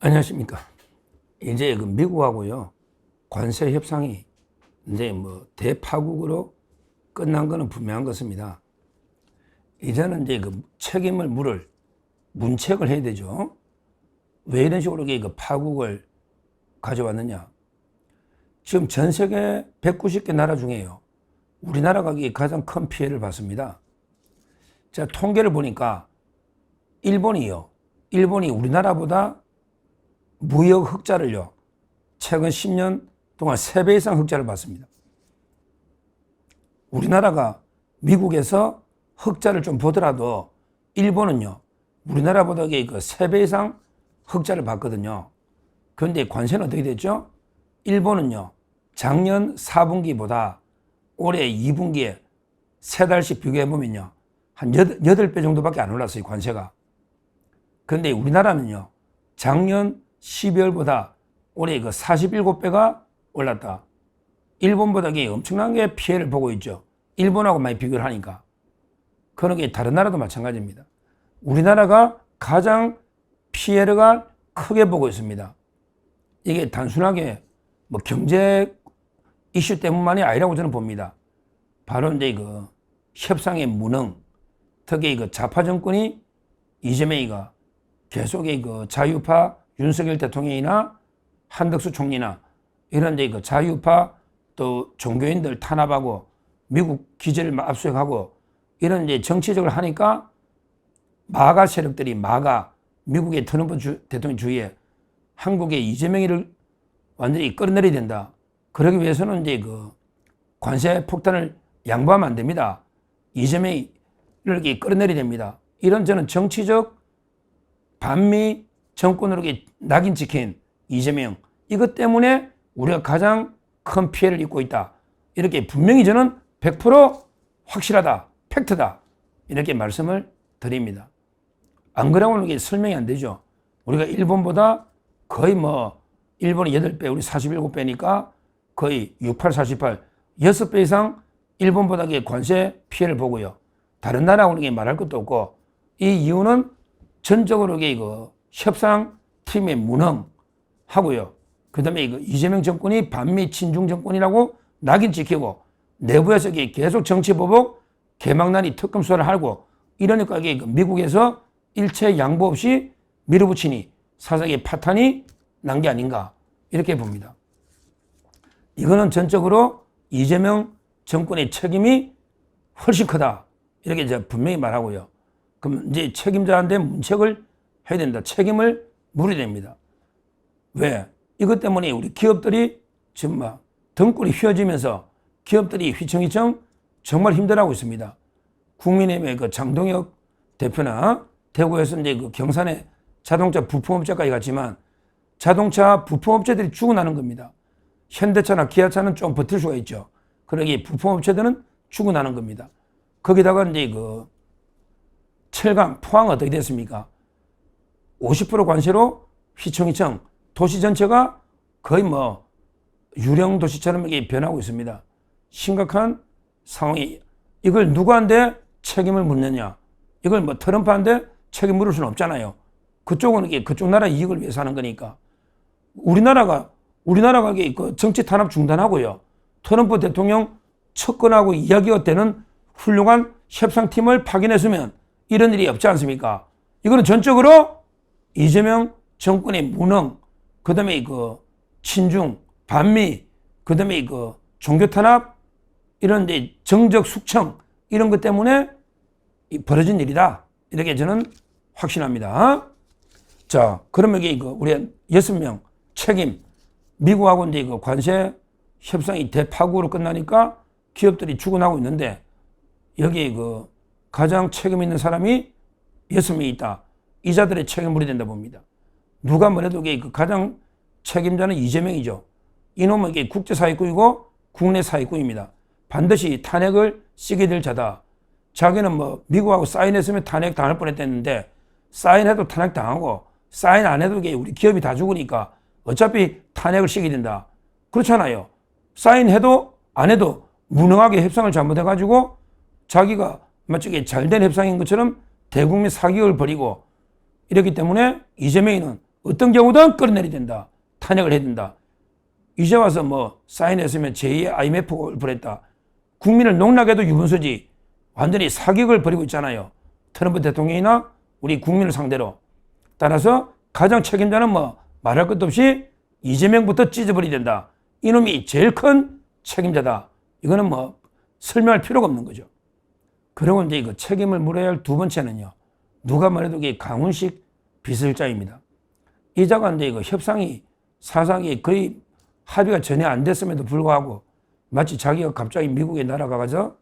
안녕하십니까. 이제 그 미국하고요, 관세 협상이 이제 뭐 대파국으로 끝난 거는 분명한 것입니다. 이제는 이제 그 책임을 물을 문책을 해야 되죠. 왜 이런 식으로 그 파국을 가져왔느냐. 지금 전 세계 190개 나라 중에요, 우리나라가 가장 큰 피해를 받습니다. 제가 통계를 보니까 일본이 우리나라보다 무역 흑자를요, 최근 10년 동안 3배 이상 흑자를 받습니다. 우리나라가 미국에서 흑자를 좀 보더라도 일본은요, 우리나라보다 그 3배 이상 흑자를 받거든요. 그런데 관세는 어떻게 됐죠? 일본은요, 작년 4분기보다 올해 2분기에 3달씩 비교해보면요, 한 8배 정도밖에 안 올랐어요, 관세가. 그런데 우리나라는요, 작년 12월보다 올해 47배가 올랐다. 일본보다 엄청나게 피해를 보고 있죠. 일본하고 많이 비교를 하니까. 그런 게 다른 나라도 마찬가지입니다. 우리나라가 가장 피해를 크게 보고 있습니다. 이게 단순하게 뭐 경제 이슈 때문만이 아니라고 저는 봅니다. 바로 이제 그 협상의 무능, 특히 그 좌파 정권이 이재명이가 계속 그 자유파 윤석열 대통령이나 한덕수 총리나 이런 이제 그 자유파 또 종교인들 탄압하고 미국 기재를 압수하고 이런 이제 정치적으로 하니까 마가 세력들이 미국의 트럼프 대통령 주위에 한국의 이재명이를 완전히 끌어내려야 된다. 그러기 위해서는 이제 그 관세 폭탄을 양보하면 안 됩니다. 이재명을 이렇게 끌어내려야 됩니다. 이런 저는 정치적 반미 정권으로 낙인 찍힌 이재명, 이것 때문에 우리가 가장 큰 피해를 입고 있다. 이렇게 분명히 저는 100% 확실하다, 팩트다, 이렇게 말씀을 드립니다. 안 그러고는 이게 설명이 안 되죠. 우리가 일본보다 거의 일본이 8배, 우리 47배니까 거의 68, 48, 6배 이상 일본보다 관세 피해를 보고요. 다른 나라하고는 말할 것도 없고, 이 이유는 전적으로 협상팀의 무능하고요. 그 다음에 이재명 정권이 반미 친중 정권이라고 낙인 찍히고, 내부에서 계속 정치보복, 개망난이 특검 수사를 하고, 이러니까 미국에서 일체 양보 없이 밀어붙이니 사상의 파탄이 난 게 아닌가, 이렇게 봅니다. 이거는 전적으로 이재명 정권의 책임이 훨씬 크다, 이렇게 제가 분명히 말하고요. 그럼 이제 책임자한테 문책을 해야 된다. 책임을 물어야 됩니다. 왜? 이것 때문에 우리 기업들이 지금 등골이 휘어지면서 기업들이 휘청휘청 정말 힘들어하고 있습니다. 국민의힘의 그 장동혁 대표나 대구에서 이제 그 경산에 자동차 부품업체까지 갔지만 자동차 부품업체들이 죽어나는 겁니다. 현대차나 기아차는 좀 버틸 수가 있죠. 그러기 부품업체들은 죽어나는 겁니다. 거기다가 이제 그 철강, 포항 어떻게 됐습니까? 50% 관세로 휘청휘청 도시 전체가 거의 유령 도시처럼 이게 변하고 있습니다. 심각한 상황이, 이걸 누구한테 책임을 묻느냐? 이걸 트럼프한테 책임 물을 수는 없잖아요. 그쪽은 그쪽 나라 이익을 위해서 하는 거니까. 우리나라가 그 정치 탄압 중단하고요, 트럼프 대통령 접근하고 이야기가 되는 훌륭한 협상팀을 파견했으면 이런 일이 없지 않습니까? 이거는 전적으로 이재명 정권의 무능, 그 다음에 그 친중, 반미, 그 다음에 그 종교 탄압, 이런 이제 정적 숙청, 이런 것 때문에 벌어진 일이다, 이렇게 저는 확신합니다. 자, 그러면 우리 6명 책임, 미국하고 이제 그 관세 협상이 대파국으로 끝나니까 기업들이 죽어나고 있는데, 여기에 가장 책임 있는 사람이 6명이 있다. 이자들의 책임을 물어야 된다 봅니다. 누가 뭐래도 가장 책임자는 이재명이죠. 이놈은 국제 사기꾼이고 국내 사기꾼입니다. 반드시 탄핵을 쓰게 될 자다. 자기는 미국하고 사인했으면 탄핵 당할 뻔했다는데, 사인해도 탄핵 당하고 사인 안 해도 우리 기업이 다 죽으니까 어차피 탄핵을 쓰게 된다. 그렇잖아요. 사인해도 안 해도 무능하게 협상을 잘못해가지고 자기가 마치 잘된 협상인 것처럼 대국민 사기극을 벌이고, 이렇기 때문에 이재명이는 어떤 경우든 끌어내려야 된다. 탄핵을 해야 된다. 이제 와서 뭐 사인했으면 제2의 IMF를 벌였다. 국민을 농락해도 유분수지. 완전히 사격을 벌이고 있잖아요. 트럼프 대통령이나 우리 국민을 상대로. 따라서 가장 책임자는 뭐 말할 것도 없이 이재명부터 찢어버려야 된다. 이놈이 제일 큰 책임자다. 이거는 뭐 설명할 필요가 없는 거죠. 그리고 이제 그 책임을 물어야 할 두 번째는요. 누가 말해도 이게 강훈식 비서실장입니다. 이자가 이제 그 협상이 사상이 거의 합의가 전혀 안 됐음에도 불구하고 마치 자기가 갑자기 미국에 날아가서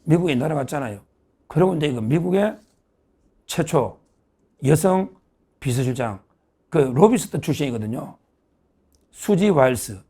미국에 날아갔잖아요. 그리고 이제 그 미국의 최초 여성 비서실장, 그 로비스트 출신이거든요. 수지 와일스.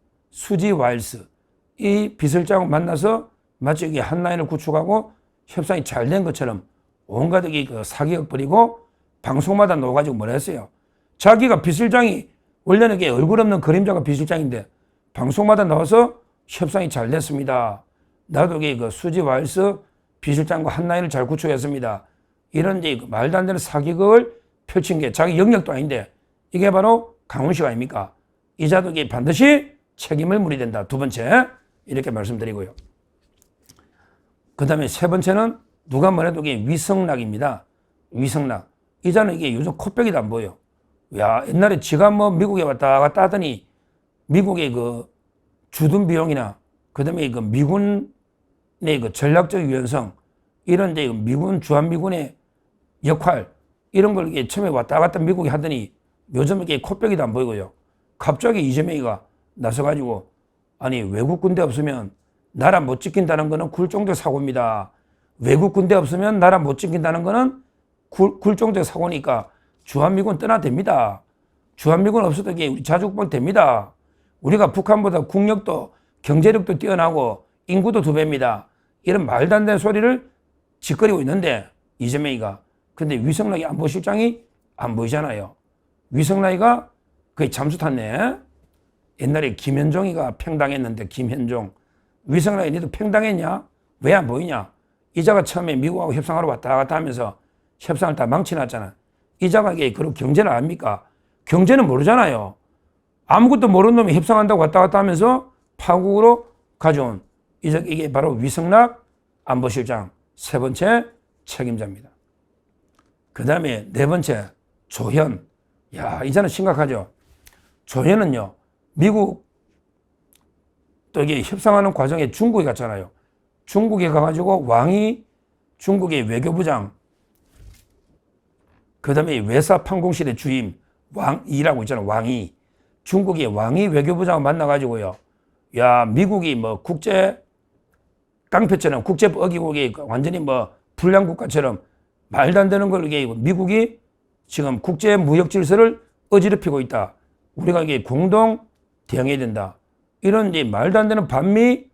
이 비서실장을 만나서 마치 이게 한 라인을 구축하고 협상이 잘 된 것처럼 온갖 그 사기를 벌이고 방송마다 나와가지고 뭐라 했어요. 자기가 비서실장이 원래는 이게 얼굴 없는 그림자가 비서실장인데 방송마다 나와서 협상이 잘 됐습니다. 나도 이게 그 수지 와일스 비서실장과 한 라인을 잘 구축했습니다. 이런 이제 말도 안 되는 사기극을 펼친 게 자기 영역도 아닌데 이게 바로 강훈식 아닙니까? 이자도 이게 반드시 책임을 물어야 된다. 두 번째 이렇게 말씀드리고요. 그 다음에 세 번째는 누가 뭐래도 이게 위성락입니다. 위성락. 이자는 이게 요즘 코빼기도 안 보여. 야, 옛날에 지가 뭐 미국에 왔다 갔다 하더니 미국의 그 주둔 비용이나 그 다음에 그 미군의 그 전략적 유연성 이런 이제 미군, 주한미군의 역할 이런 걸 이게 처음에 왔다 갔다 미국에 하더니 요즘 이게 코빼기도 안 보이고요. 갑자기 이재명이가 나서가지고 아니 외국 군대 없으면 나라 못 지킨다는 거는 굴종적 사고입니다. 외국 군대 없으면 나라 못 지킨다는 거는 굴종적 사고니까 주한미군 떠나도 됩니다. 주한미군 없어도 이게 우리 자주국방 됩니다. 우리가 북한보다 국력도 경제력도 뛰어나고 인구도 2배입니다. 이런 말도 안 되는 소리를 짓거리고 있는데 이재명이가 근데 위성락이 안보실장이 안 보이잖아요. 위성락이가 거의 잠수 탔네. 옛날에 김현종이가 팽당했는데 김현종 위성락이 니도 팽당했냐? 왜 안 보이냐? 이자가 처음에 미국하고 협상하러 왔다 갔다 하면서 협상을 다 망쳐놨잖아. 이자가 이게 그런 경제는 압니까? 경제는 모르잖아요. 아무것도 모르는 놈이 협상한다고 왔다 갔다 하면서 파국으로 가져온 이게 바로 위성락 안보실장 세 번째 책임자입니다. 그 다음에 네 번째 조현. 야, 이자는 심각하죠. 조현은요, 미국 또 이게 협상하는 과정에 중국에 갔잖아요. 중국에 가가지고 왕이 중국의 외교부장, 그 다음에 외사판공실의 주임, 왕이라고 있잖아요. 왕이. 중국의 왕이 외교부장을 만나가지고요. 야, 미국이 뭐 국제 깡패처럼 국제법 어기고 완전히 뭐 불량국가처럼 말도 안 되는 걸 이게 미국이 지금 국제 무역 질서를 어지럽히고 있다. 우리가 이게 공동 대응해야 된다. 이런 이제 말도 안 되는 반미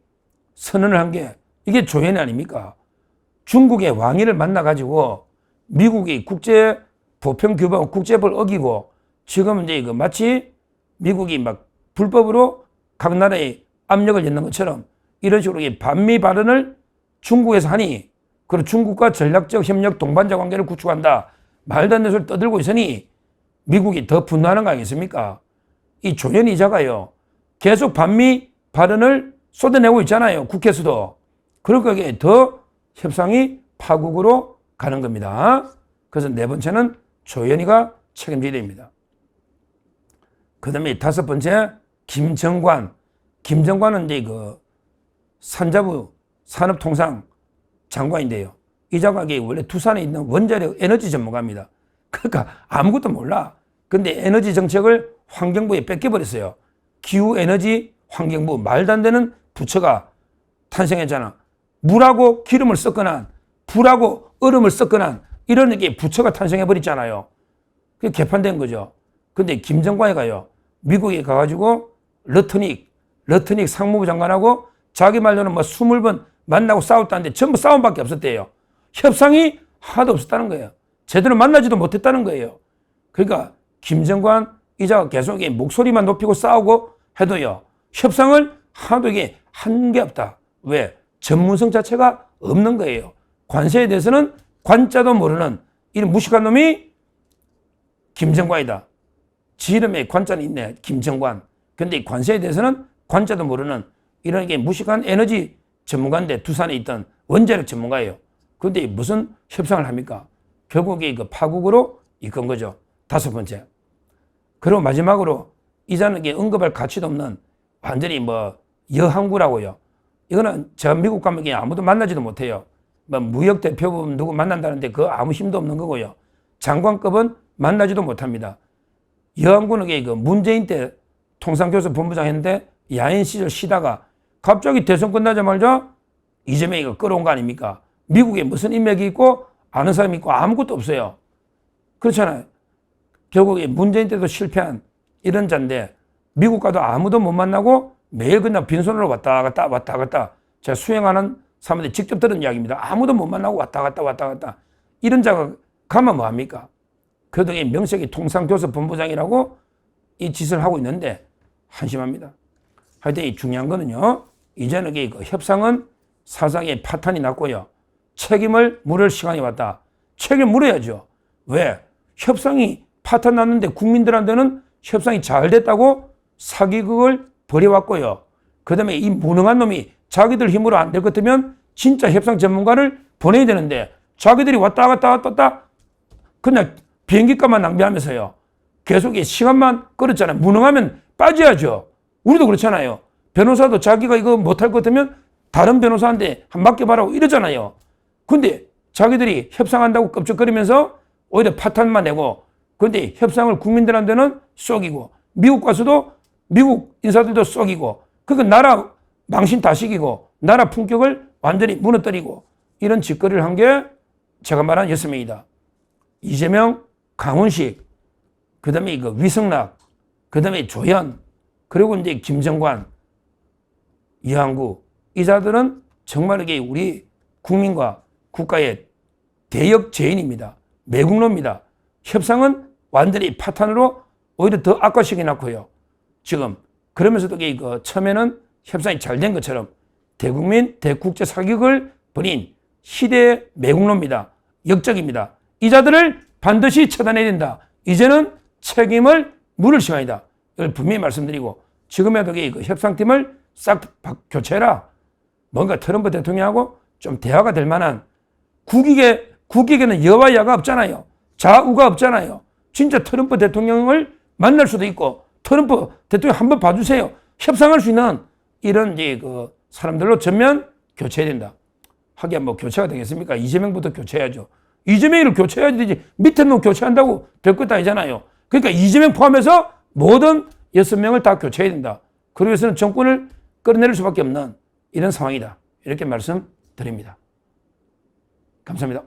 선언을 한 게 이게 조현이 아닙니까? 중국의 왕위를 만나가지고 미국이 국제 보편 규범 국제법을 어기고 지금 이제 그 마치 미국이 막 불법으로 각 나라에 압력을 넣는 것처럼 이런 식으로 반미 발언을 중국에서 하니 그리고 중국과 전략적 협력 동반자 관계를 구축한다. 말도 안 되는 소리 떠들고 있으니 미국이 더 분노하는 거 아니겠습니까? 이 조현 이자가요. 계속 반미 발언을 쏟아내고 있잖아요. 국회에서도. 그러니까 이게 더 협상이 파국으로 가는 겁니다. 그래서 네 번째는 조현이가 책임져야 됩니다. 그 다음에 다섯 번째 김정관. 김정관은 이제 그 산자부 산업통상 장관인데요. 이 장관이 원래 두산에 있는 원자력 에너지 전문가입니다. 그러니까 아무것도 몰라. 근데 에너지 정책을 환경부에 뺏겨버렸어요. 기후에너지 환경부 말도 안 되는 부처가 탄생했잖아. 물하고 기름을 섞어난 불하고 얼음을 섞어난 이런 게 부처가 탄생해버렸잖아요. 그게 개판된 거죠. 근데 김정관이 가요. 미국에 가가지고 러트닉 상무부 장관하고 자기 말로는 뭐 20번 만나고 싸웠다는데 전부 싸움밖에 없었대요. 협상이 하나도 없었다는 거예요. 제대로 만나지도 못했다는 거예요. 그러니까 김정관 이자가 계속 목소리만 높이고 싸우고 해도요. 협상을 하나도 이게 한 게 없다. 왜? 전문성 자체가 없는 거예요. 관세에 대해서는 관자도 모르는 이런 무식한 놈이 김정관이다. 지름에 관자는 있네. 김정관. 근데 이 관세에 대해서는 관자도 모르는 이런 게 무식한 에너지 전문가인데 두산에 있던 원자력 전문가예요. 그런데 무슨 협상을 합니까? 결국에 그 파국으로 이끈 거죠. 다섯 번째. 그리고 마지막으로 이자는 언급할 가치도 없는 완전히 뭐 여항구라고요. 이거는 저 미국 가면 아무도 만나지도 못해요. 뭐 무역 대표부 누구 만난다는데 그 아무 힘도 없는 거고요. 장관급은 만나지도 못합니다. 여항구는 그 문재인 때 통상교섭 본부장 했는데 야인 시절 쉬다가 갑자기 대선 끝나자마자 이재명이가 끌어온 거 아닙니까? 미국에 무슨 인맥이 있고 아는 사람이 있고 아무것도 없어요. 그렇잖아요. 결국에 문재인 때도 실패한 이런 자인데 미국 가도 아무도 못 만나고 매일 그냥 빈손으로 왔다 갔다 제가 수행하는 사람들이 직접 들은 이야기입니다. 아무도 못 만나고 왔다 갔다 이런 자가 가면 뭐합니까? 그래도 명색이 통상교섭 본부장이라고 이 짓을 하고 있는데 한심합니다. 하여튼 이 중요한 거는요. 이제는 그 협상은 사상의 파탄이 났고요. 책임을 물을 시간이 왔다. 책임을 물어야죠. 왜? 협상이 파탄 났는데 국민들한테는 협상이 잘 됐다고 사기극을 벌여왔고요. 그 다음에 이 무능한 놈이 자기들 힘으로 안 될 것 같으면 진짜 협상 전문가를 보내야 되는데 자기들이 왔다 갔다 그냥 비행기값만 낭비하면서요. 계속 시간만 끌었잖아요. 무능하면 빠져야죠. 우리도 그렇잖아요. 변호사도 자기가 이거 못할 것 같으면 다른 변호사한테 한 맡겨봐라고 이러잖아요. 근데 자기들이 협상한다고 껍적거리면서 오히려 파탄만 내고 그런데 협상을 국민들한테는 쏘기고 미국 가서도 미국 인사들도 쏘기고 그러니까 나라 망신 다 시키고 나라 품격을 완전히 무너뜨리고 이런 짓거리를 한 게 제가 말한 6명이다. 이재명, 강훈식, 그 다음에 이거 위성락, 그 다음에 조현, 그리고 이제 김정관, 이항구 이 자들은 정말 이게 우리 국민과 국가의 대역 죄인입니다. 매국노입니다. 협상은 완전히 파탄으로 오히려 더 악화시켜 놨고요. 지금 그러면서도 그 처음에는 협상이 잘 된 것처럼 대국민 대국제 사격을 벌인 시대의 매국노입니다. 역적입니다. 이 자들을 반드시 처단해야 된다. 이제는 책임을 물을 시간이다. 이걸 분명히 말씀드리고 지금이라도 그 협상팀을 싹 교체해라. 뭔가 트럼프 대통령하고 좀 대화가 될 만한 국익에는 여와 야가 없잖아요. 좌우가 없잖아요. 진짜 트럼프 대통령을 만날 수도 있고 트럼프 대통령 한번 봐주세요. 협상할 수 있는 이런 그 사람들로 전면 교체해야 된다. 하긴 뭐 교체가 되겠습니까? 이재명부터 교체해야죠. 이재명을 교체해야 되지 밑에 놈 교체한다고 될 것도 아니잖아요. 그러니까 이재명 포함해서 모든 6명을 다 교체해야 된다. 그러기 위해서는 정권을 끌어내릴 수밖에 없는 이런 상황이다. 이렇게 말씀드립니다. 감사합니다.